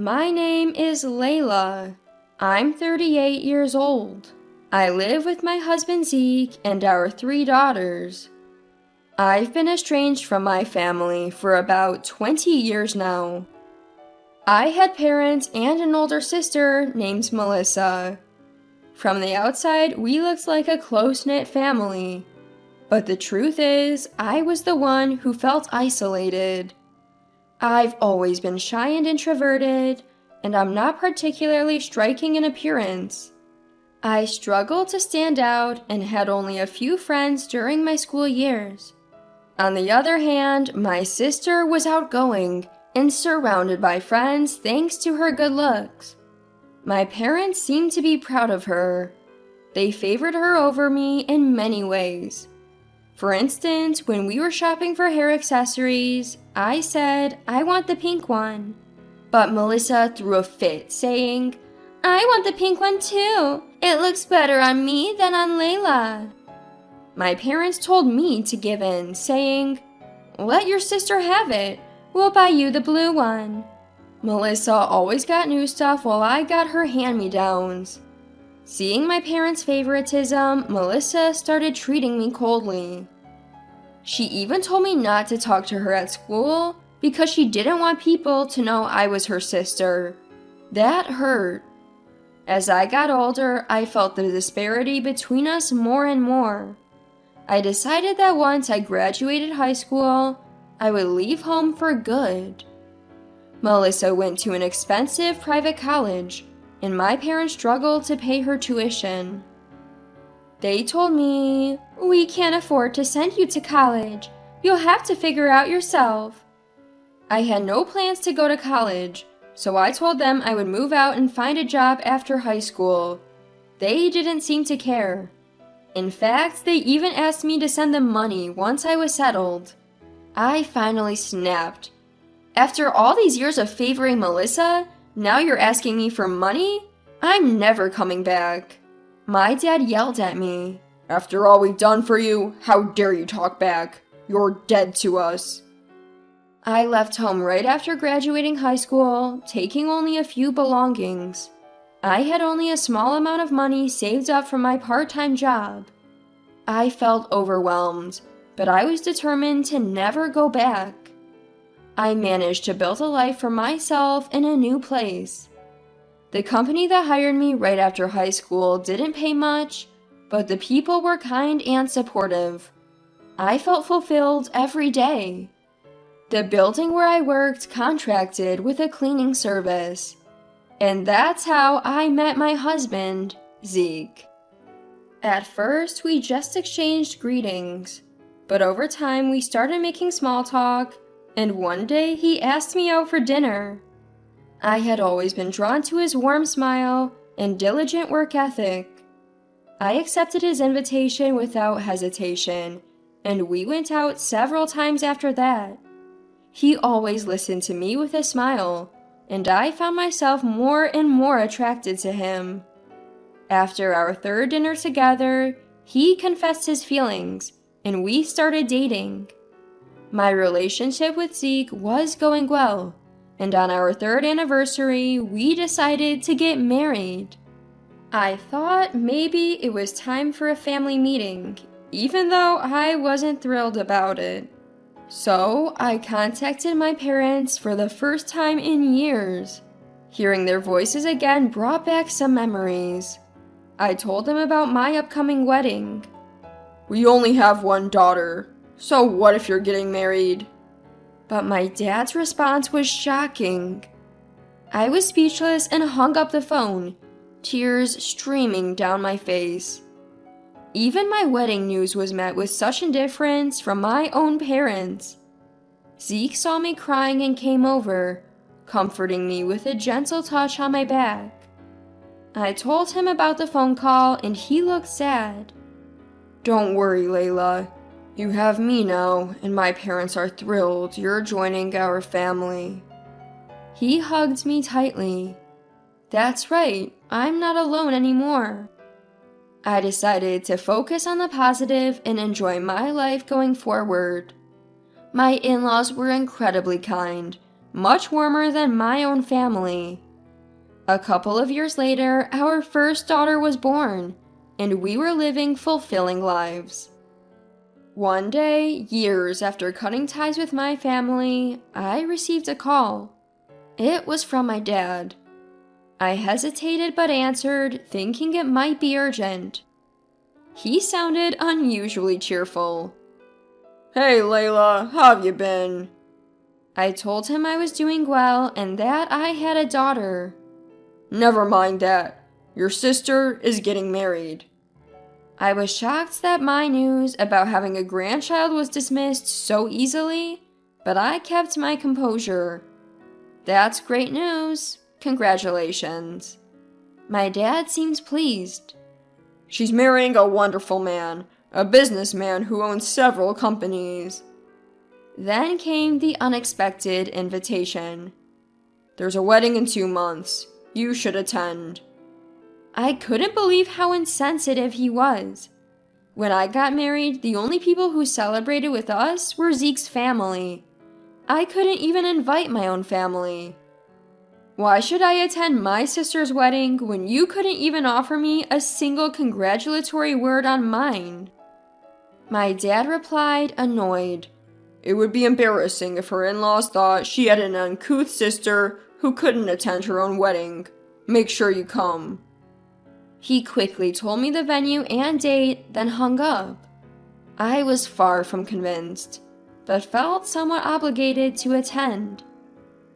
My name is Layla. I'm 38 years old. I live with my husband Zeke and our 3 daughters. I've been estranged from my family for about 20 years now. I had parents and an older sister named Melissa. From the outside, we looked like a close-knit family. But the truth is, I was the one who felt isolated. I've always been shy and introverted, and I'm not particularly striking in appearance. I struggled to stand out and had only a few friends during my school years. On the other hand, my sister was outgoing and surrounded by friends thanks to her good looks. My parents seemed to be proud of her. They favored her over me in many ways. For instance, when we were shopping for hair accessories, I said, "I want the pink one." But Melissa threw a fit, saying, "I want the pink one too. It looks better on me than on Layla." My parents told me to give in, saying, "Let your sister have it. We'll buy you the blue one." Melissa always got new stuff while I got her hand-me-downs. Seeing my parents' favoritism, Melissa started treating me coldly. She even told me not to talk to her at school because she didn't want people to know I was her sister. That hurt. As I got older, I felt the disparity between us more and more. I decided that once I graduated high school, I would leave home for good. Melissa went to an expensive private college, and my parents struggled to pay her tuition. They told me, "We can't afford to send you to college. You'll have to figure out yourself." I had no plans to go to college, so I told them I would move out and find a job after high school. They didn't seem to care. In fact, they even asked me to send them money once I was settled. I finally snapped. After all these years of favoring Melissa, now you're asking me for money? I'm never coming back. My dad yelled at me. "After all we've done for you, how dare you talk back? You're dead to us." I left home right after graduating high school, taking only a few belongings. I had only a small amount of money saved up from my part-time job. I felt overwhelmed, but I was determined to never go back. I managed to build a life for myself in a new place. The company that hired me right after high school didn't pay much, but the people were kind and supportive. I felt fulfilled every day. The building where I worked contracted with a cleaning service. And that's how I met my husband, Zeke. At first, we just exchanged greetings, but over time we started making small talk, and one day he asked me out for dinner. I had always been drawn to his warm smile and diligent work ethic. I accepted his invitation without hesitation, and we went out several times after that. He always listened to me with a smile, and I found myself more and more attracted to him. After our 3rd dinner together, he confessed his feelings, and we started dating. My relationship with Zeke was going well, and on our 3rd anniversary, we decided to get married. I thought maybe it was time for a family meeting, even though I wasn't thrilled about it. So I contacted my parents for the first time in years. Hearing their voices again brought back some memories. I told them about my upcoming wedding. "We only have one daughter, so what if you're getting married?" But my dad's response was shocking. I was speechless and hung up the phone, tears streaming down my face. Even my wedding news was met with such indifference from my own parents. Zeke saw me crying and came over, comforting me with a gentle touch on my back. I told him about the phone call and he looked sad. "Don't worry, Layla. You have me now, and my parents are thrilled you're joining our family." He hugged me tightly. That's right, I'm not alone anymore. I decided to focus on the positive and enjoy my life going forward. My in-laws were incredibly kind, much warmer than my own family. A couple of years later, our first daughter was born, and we were living fulfilling lives. One day, years after cutting ties with my family, I received a call. It was from my dad. I hesitated but answered, thinking it might be urgent. He sounded unusually cheerful. "Hey Layla, how have you been?" I told him I was doing well and that I had a daughter. "Never mind that. Your sister is getting married." I was shocked that my news about having a grandchild was dismissed so easily, but I kept my composure. "That's great news. Congratulations." My dad seemed pleased. "She's marrying a wonderful man, a businessman who owns several companies." Then came the unexpected invitation. "There's a wedding in 2 months. You should attend." I couldn't believe how insensitive he was. When I got married, the only people who celebrated with us were Zeke's family. I couldn't even invite my own family. Why should I attend my sister's wedding when you couldn't even offer me a single congratulatory word on mine? My dad replied, annoyed. "It would be embarrassing if her in-laws thought she had an uncouth sister who couldn't attend her own wedding. Make sure you come." He quickly told me the venue and date, then hung up. I was far from convinced, but felt somewhat obligated to attend.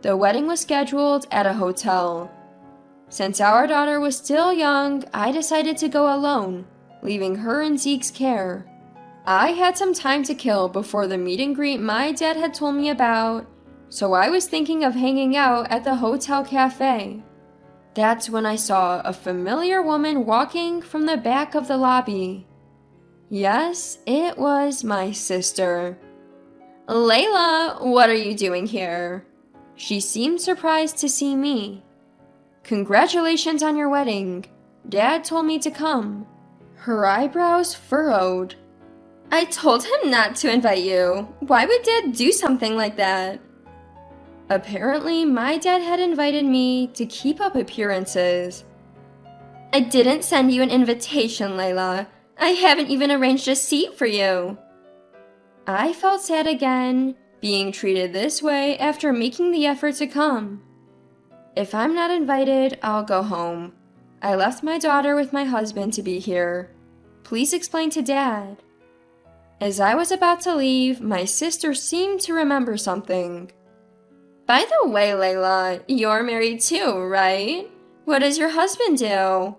The wedding was scheduled at a hotel. Since our daughter was still young, I decided to go alone, leaving her in Zeke's care. I had some time to kill before the meet and greet my dad had told me about, so I was thinking of hanging out at the hotel cafe. That's when I saw a familiar woman walking from the back of the lobby. Yes, it was my sister. "Layla, what are you doing here?" She seemed surprised to see me. "Congratulations on your wedding. Dad told me to come." Her eyebrows furrowed. "I told him not to invite you. Why would Dad do something like that?" Apparently, my dad had invited me to keep up appearances. "I didn't send you an invitation, Layla. I haven't even arranged a seat for you." I felt sad again, being treated this way after making the effort to come. "If I'm not invited, I'll go home. I left my daughter with my husband to be here. Please explain to Dad." As I was about to leave, my sister seemed to remember something. "By the way, Layla, you're married too, right? What does your husband do?"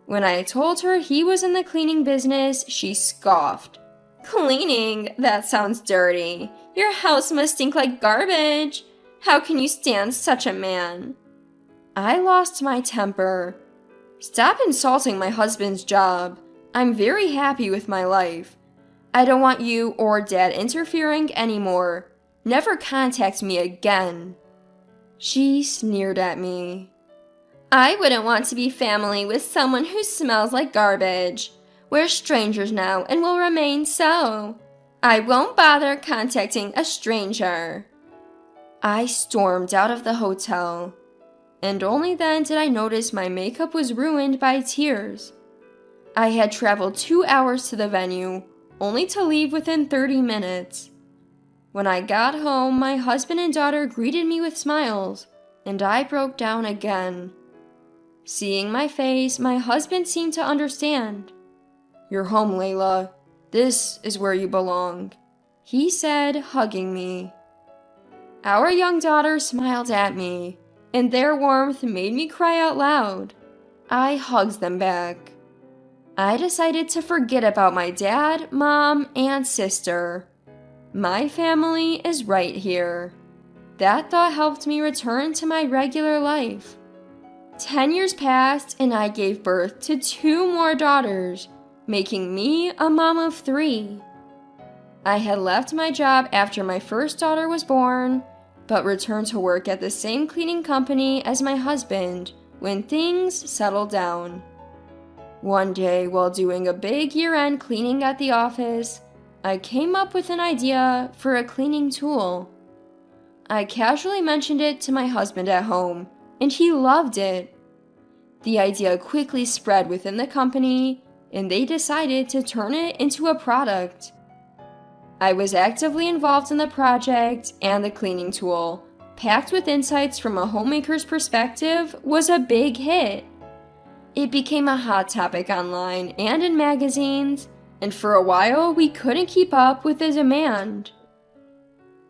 When I told her he was in the cleaning business, she scoffed. "Cleaning? That sounds dirty. Your house must stink like garbage. How can you stand such a man?" I lost my temper. "Stop insulting my husband's job. I'm very happy with my life. I don't want you or Dad interfering anymore. Never contact me again." She sneered at me. "I wouldn't want to be family with someone who smells like garbage. We're strangers now and will remain so. I won't bother contacting a stranger." I stormed out of the hotel, and only then did I notice my makeup was ruined by tears. I had traveled 2 hours to the venue, only to leave within 30 minutes. When I got home, my husband and daughter greeted me with smiles, and I broke down again. Seeing my face, my husband seemed to understand. "You're home, Layla. This is where you belong," he said, hugging me. Our young daughters smiled at me, and their warmth made me cry out loud. I hugged them back. I decided to forget about my dad, mom, and sister. My family is right here. That thought helped me return to my regular life. 10 years passed and I gave birth to 2 more daughters, making me a mom of 3. I had left my job after my first daughter was born, but returned to work at the same cleaning company as my husband when things settled down. One day, while doing a big year-end cleaning at the office, I came up with an idea for a cleaning tool. I casually mentioned it to my husband at home, and he loved it. The idea quickly spread within the company, and they decided to turn it into a product. I was actively involved in the project, and the cleaning tool, packed with insights from a homemaker's perspective, was a big hit. It became a hot topic online and in magazines, and for a while we couldn't keep up with the demand.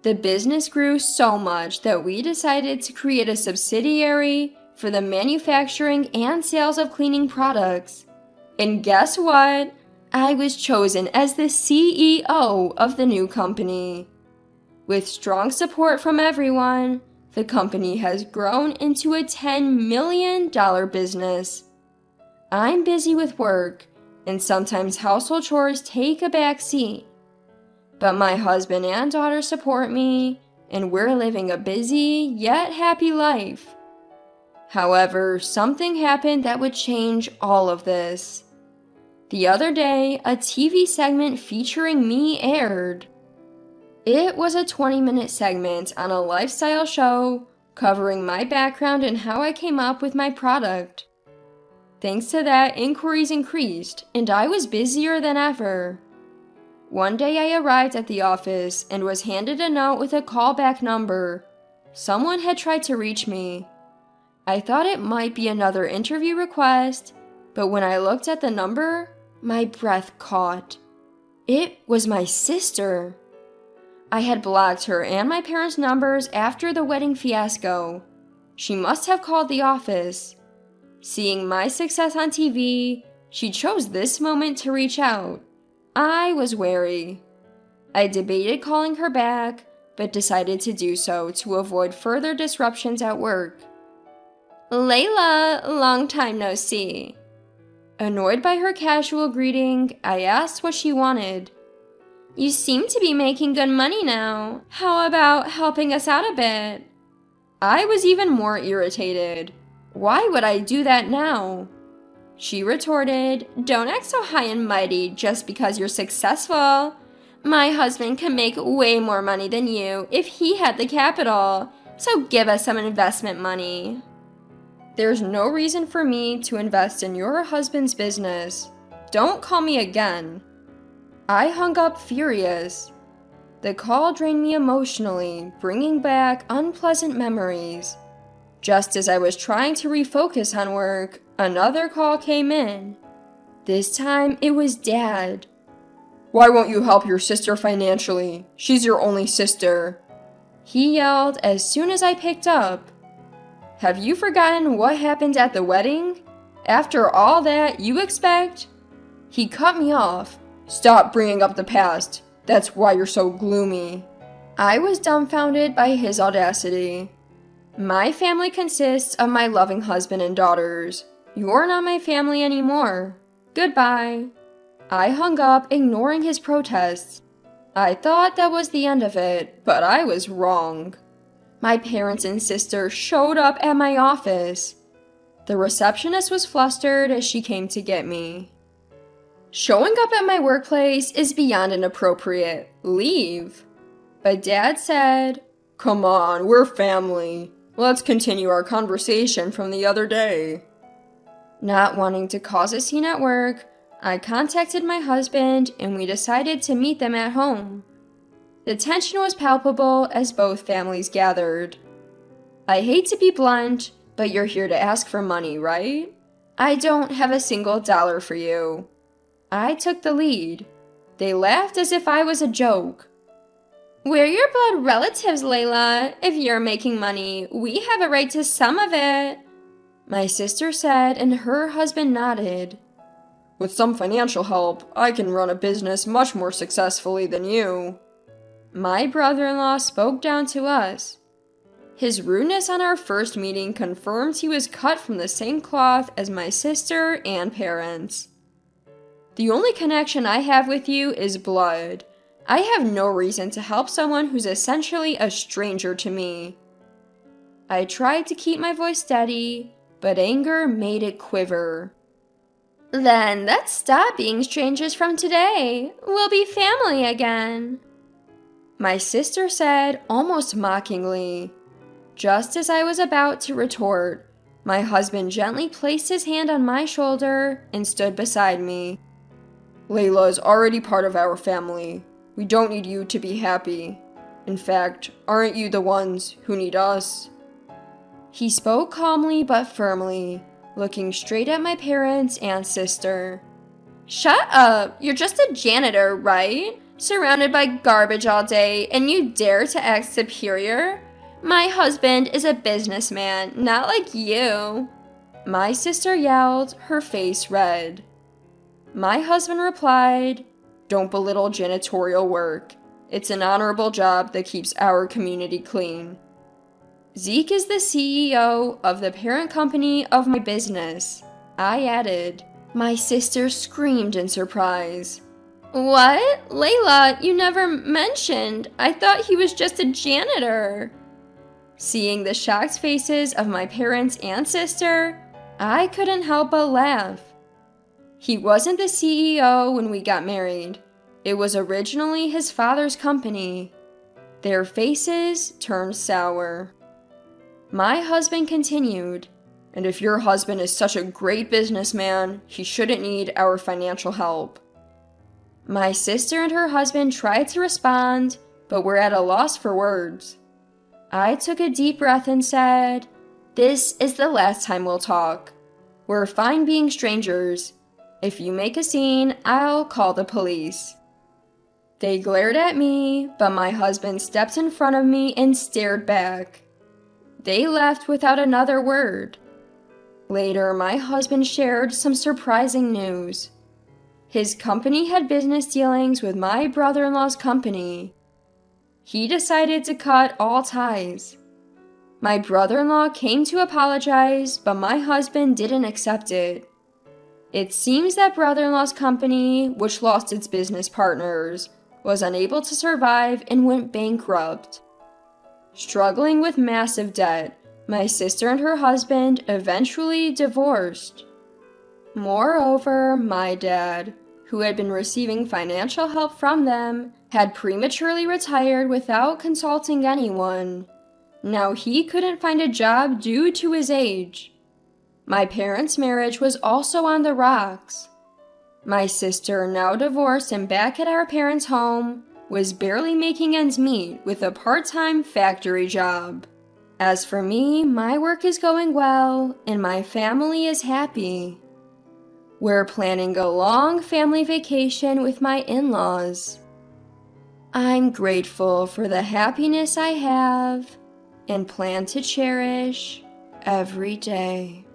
The business grew so much that we decided to create a subsidiary for the manufacturing and sales of cleaning products. And guess what? I was chosen as the CEO of the new company. With strong support from everyone, the company has grown into a $10 million business. I'm busy with work, and sometimes household chores take a back seat. But my husband and daughter support me, and we're living a busy yet happy life. However, something happened that would change all of this. The other day, a TV segment featuring me aired. It was a 20-minute segment on a lifestyle show covering my background and how I came up with my product. Thanks to that, inquiries increased, and I was busier than ever. One day I arrived at the office and was handed a note with a callback number. Someone had tried to reach me. I thought it might be another interview request, but when I looked at the number, my breath caught. It was my sister. I had blocked her and my parents' numbers after the wedding fiasco. She must have called the office. Seeing my success on TV, she chose this moment to reach out. I was wary. I debated calling her back, but decided to do so to avoid further disruptions at work. "Layla, long time no see." Annoyed by her casual greeting, I asked what she wanted. "You seem to be making good money now. How about helping us out a bit?" I was even more irritated. Why would I do that now? She retorted, "Don't act so high and mighty just because you're successful. My husband can make way more money than you if he had the capital, so give us some investment money." There's no reason for me to invest in your husband's business. Don't call me again. I hung up furious. The call drained me emotionally, bringing back unpleasant memories. Just as I was trying to refocus on work, another call came in. This time, it was Dad. "Why won't you help your sister financially? She's your only sister," he yelled as soon as I picked up. "Have you forgotten what happened at the wedding? After all that, you expect?" He cut me off. "Stop bringing up the past. That's why you're so gloomy." I was dumbfounded by his audacity. My family consists of my loving husband and daughters. You're not my family anymore. Goodbye. I hung up, ignoring his protests. I thought that was the end of it, but I was wrong. My parents and sister showed up at my office. The receptionist was flustered as she came to get me. "Showing up at my workplace is beyond inappropriate. Leave." But Dad said, "Come on, we're family. Let's continue our conversation from the other day." Not wanting to cause a scene at work, I contacted my husband and we decided to meet them at home. The tension was palpable as both families gathered. "I hate to be blunt, but you're here to ask for money, right? I don't have a single dollar for you." I took the lead. They laughed as if I was a joke. "We're your blood relatives, Layla. If you're making money, we have a right to some of it," my sister said, and her husband nodded. "With some financial help, I can run a business much more successfully than you." My brother-in-law spoke down to us. His rudeness on our first meeting confirmed he was cut from the same cloth as my sister and parents. "The only connection I have with you is blood. I have no reason to help someone who's essentially a stranger to me." I tried to keep my voice steady, but anger made it quiver. "Then let's stop being strangers from today. We'll be family again." my sister said almost mockingly. Just as I was about to retort, my husband gently placed his hand on my shoulder and stood beside me. Layla is already part of our family. We don't need you to be happy. In fact, aren't you the ones who need us? He spoke calmly but firmly, looking straight at my parents and sister. Shut up! You're just a janitor, right? Surrounded by garbage all day, and you dare to act superior? My husband is a businessman, not like you. My sister yelled, her face red. My husband replied, Don't belittle janitorial work. It's an honorable job that keeps our community clean. Zeke is the CEO of the parent company of my business, I added. My sister screamed in surprise. What? Layla, you never mentioned. I thought he was just a janitor. Seeing the shocked faces of my parents and sister, I couldn't help but laugh. He wasn't the CEO when we got married. It was originally his father's company. Their faces turned sour. My husband continued, And if your husband is such a great businessman, he shouldn't need our financial help. My sister and her husband tried to respond, but were at a loss for words. I took a deep breath and said, This is the last time we'll talk. We're fine being strangers. If you make a scene, I'll call the police. They glared at me, but my husband stepped in front of me and stared back. They left without another word. Later, my husband shared some surprising news. His company had business dealings with my brother-in-law's company. He decided to cut all ties. My brother-in-law came to apologize, but my husband didn't accept it. It seems that brother-in-law's company, which lost its business partners, was unable to survive and went bankrupt. Struggling with massive debt, my sister and her husband eventually divorced. Moreover, my dad, who had been receiving financial help from them, had prematurely retired without consulting anyone. Now he couldn't find a job due to his age. My parents' marriage was also on the rocks. My sister, now divorced and back at our parents' home, was barely making ends meet with a part-time factory job. As for me, my work is going well, and my family is happy. We're planning a long family vacation with my in-laws. I'm grateful for the happiness I have and plan to cherish every day.